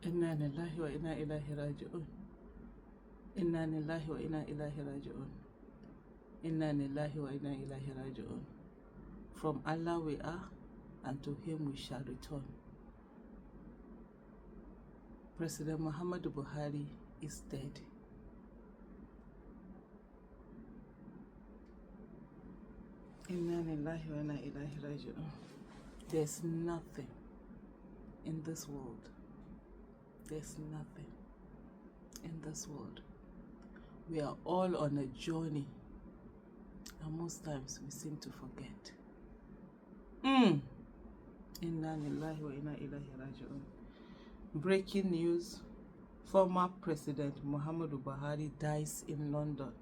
Inna lillahi wa inna ilaihi raji'un. Inna lillahi wa inna ilaihi raji'un. Inna lillahi wa inna ilaihi raji'un. From Allah we are, and to Him we shall return. President Muhammadu Buhari is dead. Inna lillahi wa inna ilaihi raji'un. There's nothing in this world. There's nothing in this world. We are all on a journey, and most times we seem to forget. Inna lillahi wa inna ilaihi raji'un. Breaking news: former President Muhammadu Buhari dies in London.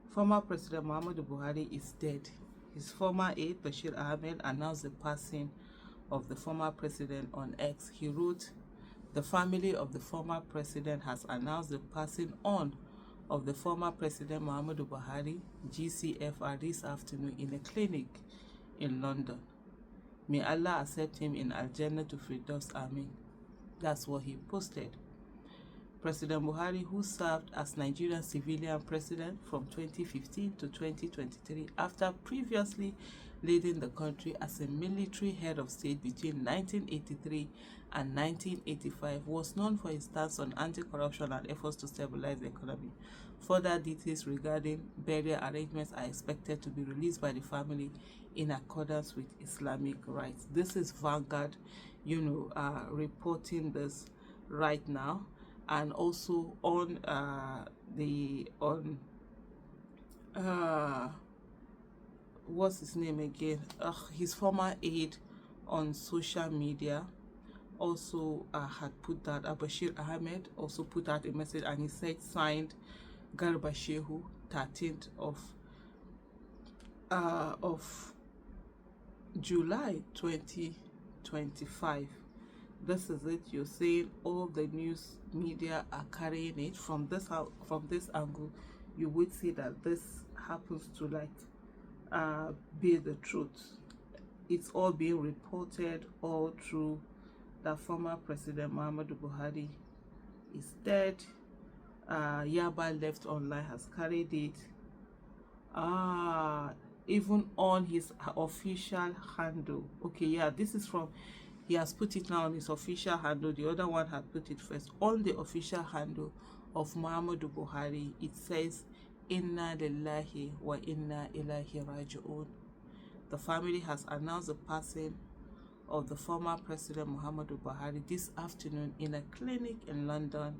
Former President Muhammadu Buhari is dead. His former aide, Bashir Ahmed, announced the passing of the former president on X. He wrote, "The family of the former president has announced the passing on of the former president Muhammadu Buhari, GCFR, this afternoon in a clinic in London. May Allah accept him in Al-Jannah to Firdaus Amin." That's what he posted. President Buhari, who served as Nigerian civilian president from 2015 to 2023, after previously leading the country as a military head of state between 1983 and 1985, was known for his stance on anti-corruption and efforts to stabilize the economy. Further details regarding burial arrangements are expected to be released by the family in accordance with Islamic rites. This is Vanguard, reporting this right now. And also on what's his name again? His former aide on social media also had put that. Bashir Ahmed also put out a message, and he said, signed Garba Shehu, 13th of July 2025. This is it. You're saying all the news media are carrying it from this angle. You would see that this happens to be the truth. It's all being reported all through that former President Muhammadu Buhari is dead. Yaba Left Online has carried it. Even on his official handle. Okay, yeah, this is from, he has put it now on his official handle. The other one had put it first. On the official handle of Muhammadu Buhari, it says, Inna lillahi wa inna ilaihi raji'un. The family has announced the passing of the former President Muhammadu Buhari this afternoon in a clinic in London.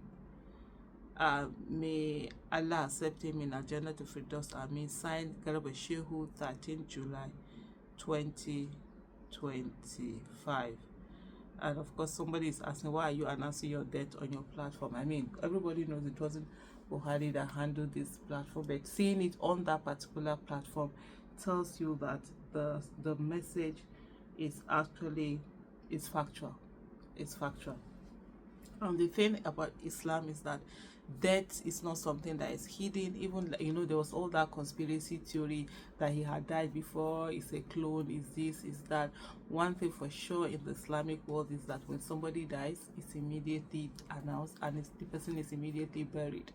May Allah accept him in Al-Jannah to Firdaus Amin. Signed Garba Shehu, 13 July 2025. And of course, somebody is asking, why are you announcing your death on your platform? I mean, everybody knows it wasn't Buhari that handled this platform, but seeing it on that particular platform tells you that the message is actually factual. It's factual. And the thing about Islam is that death is not something that is hidden. Even, there was all that conspiracy theory that he had died before, is a clone, is this, is that. One thing for sure in the Islamic world is that when somebody dies, it's immediately announced, and the person is immediately buried.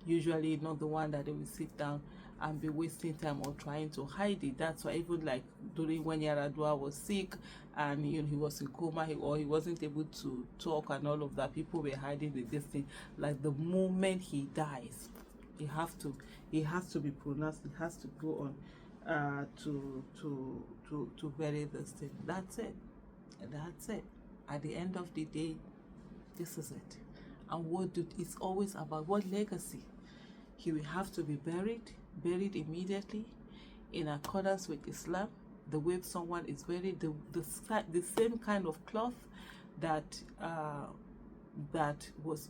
Usually not the one that they will sit down and be wasting time or trying to hide it. That's why even like during when Yaradua was sick and he was in coma, or he wasn't able to talk and all of that, people were hiding this thing. Like the moment he dies, he has to be pronounced, he has to go on to bury this thing. That's it. At the end of the day, this is it. And it's always about what legacy. He will have to be buried immediately in accordance with Islam. The way someone is buried, the same kind of cloth that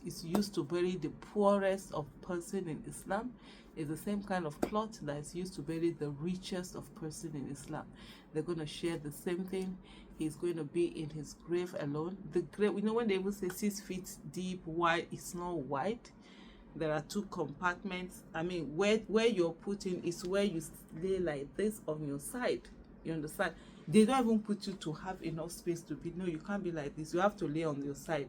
is used to bury the poorest of person in Islam is the same kind of cloth that is used to bury the richest of person in Islam. They're going to share the same thing. He's going to be in his grave alone. The grave, when they even say 6 feet deep, wide, it's not wide. There are 2 compartments. I mean, where you're putting is where you lay like this on your side. You understand? They don't even put you to have enough space to be. No, you can't be like this. You have to lay on your side.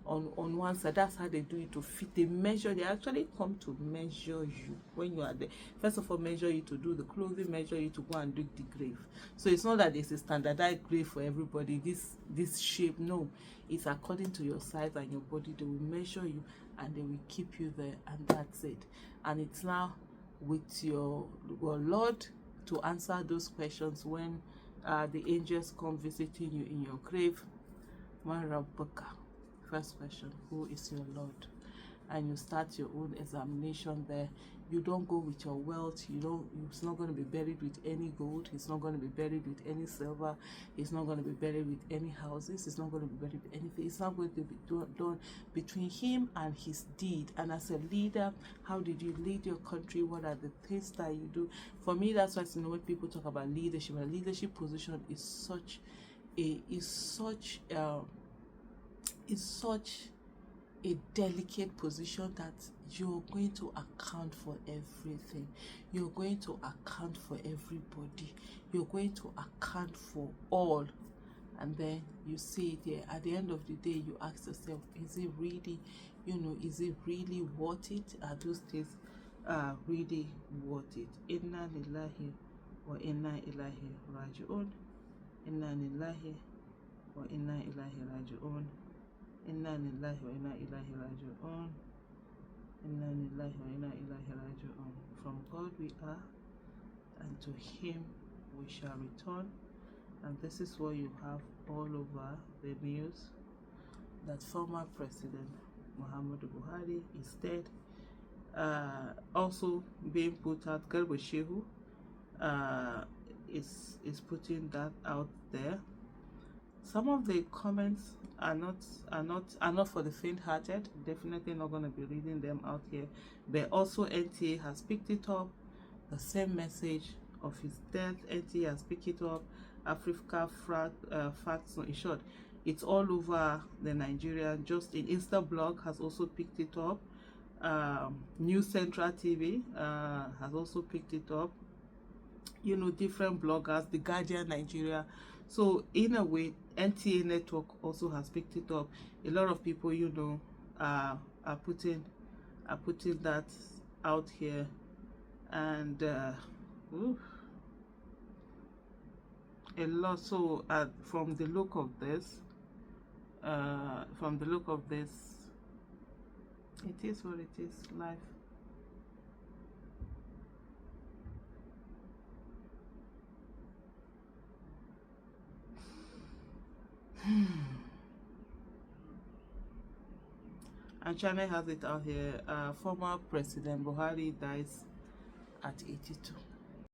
on one side. That's how they do it to fit. They measure. They actually come to measure you when you are there. First of all, measure you to do the clothing, measure you to go and dig the grave. So it's not that there's a standardized grave for everybody. This shape, no, it's according to your size and your body. They will measure you and they will keep you there, and that's it. And it's now with your Lord to answer those questions when the angels come visiting you in your grave. First question, who is your Lord? And you start your own examination there. You don't go with your wealth. It's not going to be buried with any gold. It's not going to be buried with any silver. It's not going to be buried with any houses. It's not going to be buried with anything. It's not going to be done between him and his deed. And as a leader, how did you lead your country? What are the things that you do? For me, that's why when people talk about leadership, a leadership position is such a delicate position that you're going to account for everything. You're going to account for everybody. You're going to account for all. And then you see it there. At the end of the day, you ask yourself, is it really, is it really worth it? Are those things really worth it? Inna lillahi wa inna ilahi raji'un. Inna lillahi wa inna ilahi raji'un. Inna lillahi wa inna ilahi raji'un. Inna lillahi wa inna ilahi raji'un. From God we are, and to him we shall return. And this is what you have all over the news, that former President Muhammadu Buhari is dead. Also being put out, Garba Shehu is putting that out there. Some of the comments are not for the faint-hearted. Definitely not going to be reading them out here. But also NTA has picked it up. The same message of his death, NTA has picked it up. Africa Facts, in short, it's all over the Nigeria. Just in Instablog has also picked it up. News Central TV has also picked it up. Different bloggers, The Guardian Nigeria. So in a way, NTA Network also has picked it up. A lot of people, are putting that out here, and a lot. So from the look of this, it is what it is. Life. And China has it out here. Former President Buhari dies at 82.